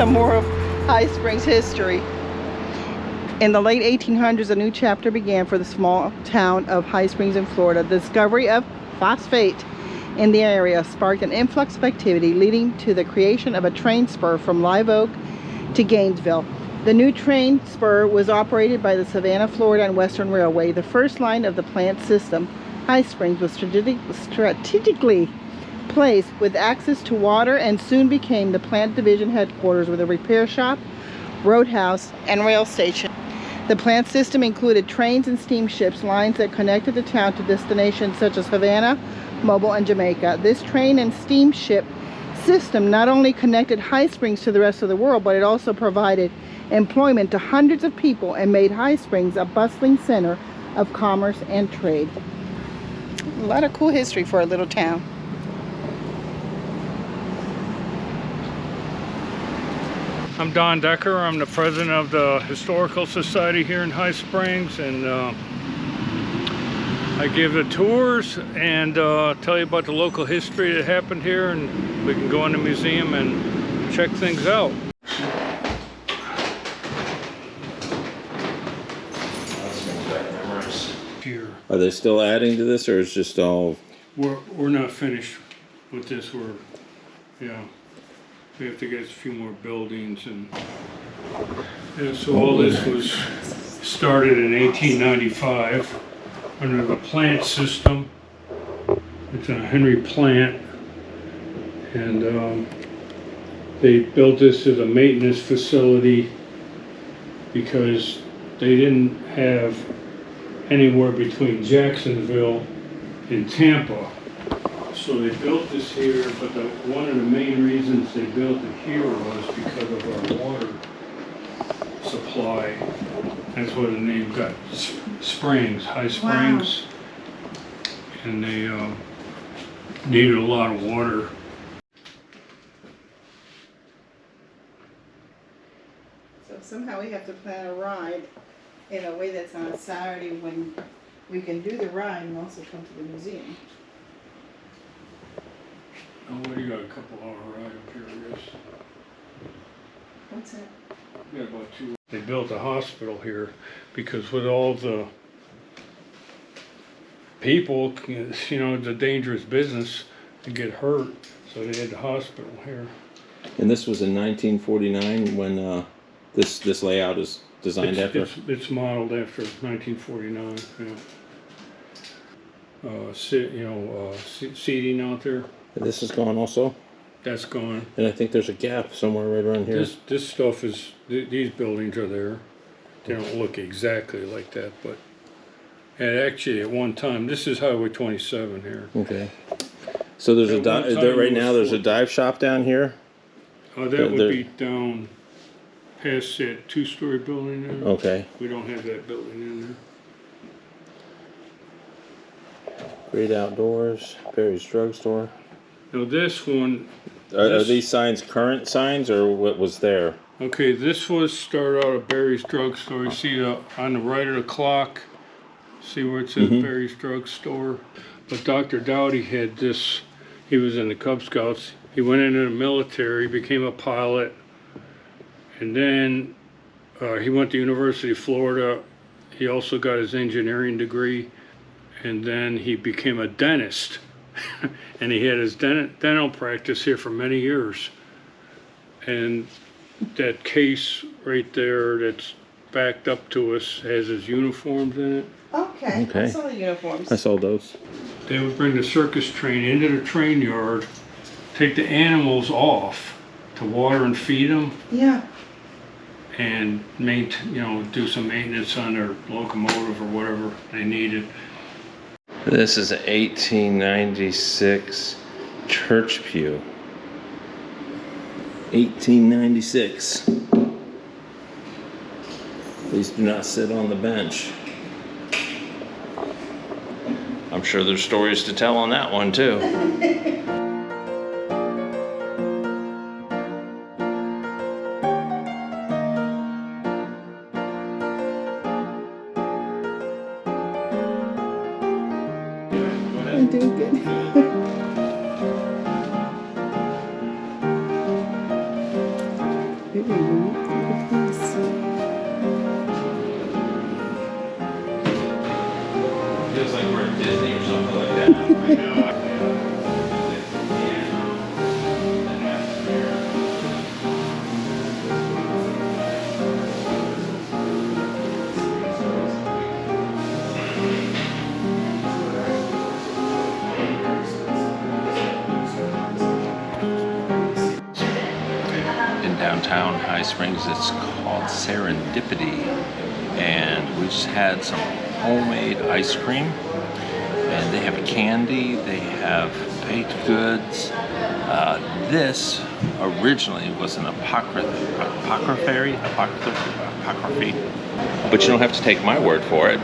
some more of Hight Springs history. In the late 1800s, a new chapter began for the small town of Hight Springs in Florida. The discovery of phosphate in the area sparked an influx of activity, leading to the creation of a train spur from Live Oak to Gainesville. The new train spur was operated by the Savannah, Florida and Western Railway. The first line of the plant system, Hight Springs, was strategically placed with access to water and soon became the plant division headquarters with a repair shop, roadhouse, and rail station. The plant system included trains and steamships, lines that connected the town to destinations such as Havana, Mobile, and Jamaica. This train and steamship system not only connected Hight Springs to the rest of the world, but it also provided employment to hundreds of people and made Hight Springs a bustling center of commerce and trade. A lot of cool history for a little town. I'm Don Decker. I'm the president of the Historical Society here in Hight Springs, and I give the tours and tell you about the local history that happened here, and we can go in the museum and check things out. Here. Are they still adding to this, or is just all? We're not finished with this. We have to get a few more buildings, and so all this was started in 1895 under the plant system. It's a Henry plant, and they built this as a maintenance facility because they didn't have anywhere between Jacksonville and Tampa. So they built this here, but one of the main reasons they built it here was because of our water supply. That's where the name got Springs, Hight Springs. Wow. And they needed a lot of water. So somehow we have to plan a ride in a way that's on a Saturday when we can do the ride and also come to the museum. Oh, what do you got? A couple hour ride up here, I guess. What's that? We got about 2. They built a hospital here because with all the people, you know, it's a dangerous business to get hurt, so they had the hospital here. And this was in 1949 when this layout is designed after? It's modeled after 1949, yeah. Seating out there. And this is gone also? That's gone. And I think there's a gap somewhere right around here. This stuff is, these buildings are there. They don't look exactly like that, but and actually at one time, this is Highway 27 here. Okay. So there's right now there's a dive shop down here? Oh, that would be down past that 2-story building there. Okay. We don't have that building in there. Great Outdoors, Perry's Drugstore. Now this one... Are these signs current signs, or what was there? Okay, this was started out at Barry's Drugstore. You see on the right of the clock, see where it says Barry's Drugstore? But Dr. Dowdy had this, he was in the Cub Scouts. He went into the military, became a pilot, and then he went to University of Florida. He also got his engineering degree, and then he became a dentist. And he had his dental practice here for many years. And that case right there that's backed up to us has his uniforms in it. Okay. I saw the uniforms. I saw those. They would bring the circus train into the train yard, take the animals off to water and feed them. Yeah. And do some maintenance on their locomotive or whatever they needed. This is an 1896 church pew. 1896. Please do not sit on the bench. I'm sure there's stories to tell on that one too. I'm doing good. downtown Hight Springs. It's called Serendipity, and we just had some homemade ice cream, and they have candy, they have baked goods. This originally was an apocryphy, but you don't have to take my word for it.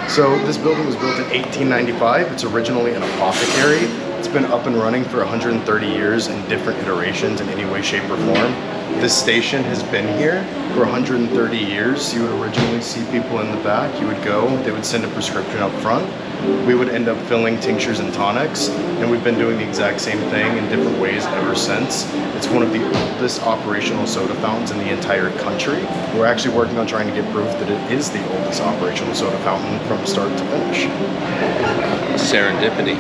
So this building was built in 1895. It's originally an apothecary. It's been up and running for 130 years in different iterations in any way, shape, or form. This station has been here for 130 years. You would originally see people in the back. You would go, they would send a prescription up front. We would end up filling tinctures and tonics, and we've been doing the exact same thing in different ways ever since. It's one of the oldest operational soda fountains in the entire country. We're actually working on trying to get proof that it is the oldest operational soda fountain from start to finish. Serendipity,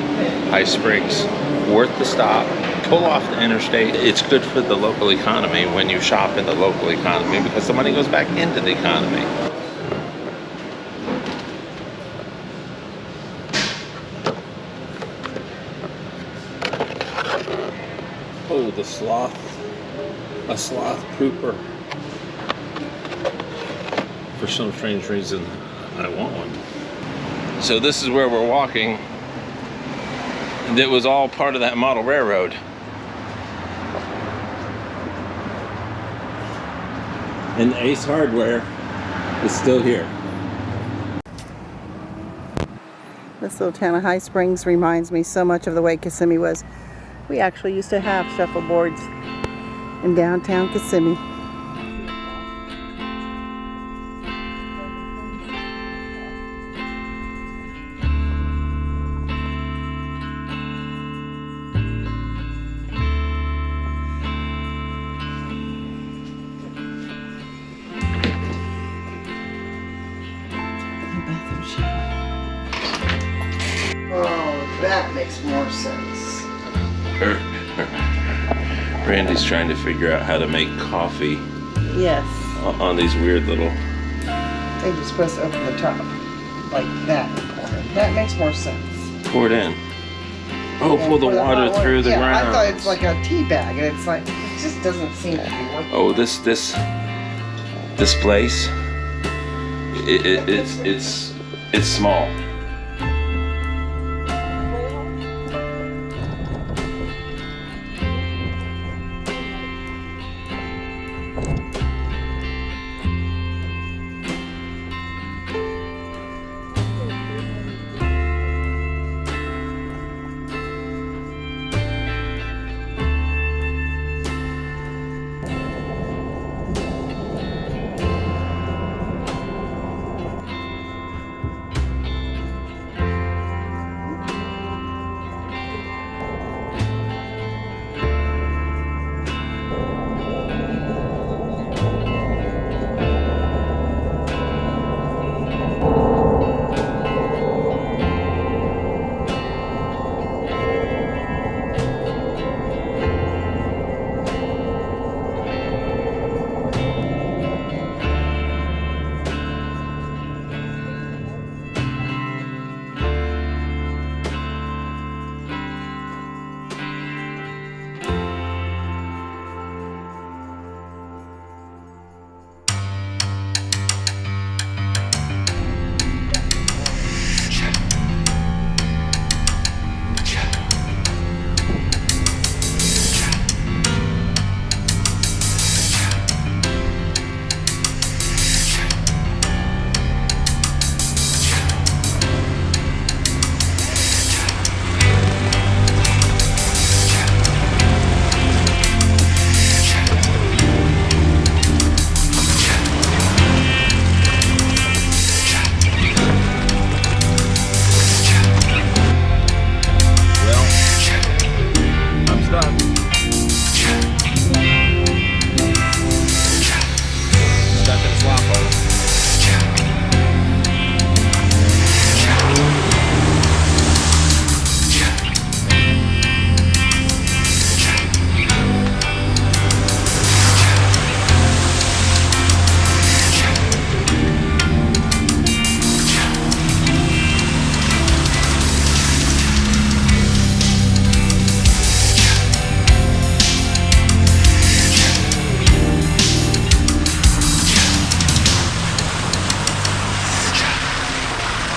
Hight Springs, worth the stop. Pull off the interstate. It's good for the local economy when you shop in the local economy because the money goes back into the economy. Oh, the sloth. A sloth pooper. For some strange reason, I want one. So this is where we're walking. That was all part of that model railroad. And Ace Hardware is still here. This little town of Hight Springs reminds me so much of the way Kissimmee was. We actually used to have shuffleboards in downtown Kissimmee. Oh, that makes more sense. Randy's trying to figure out how to make coffee Yes. on these weird little... And you're supposed to open the top like that. That makes more sense. Pour it in. Oh, And pull the pour water hot through the yeah, ground. I thought it's like a tea bag, and it's like, it just doesn't seem to be working. Oh, this place, it's small.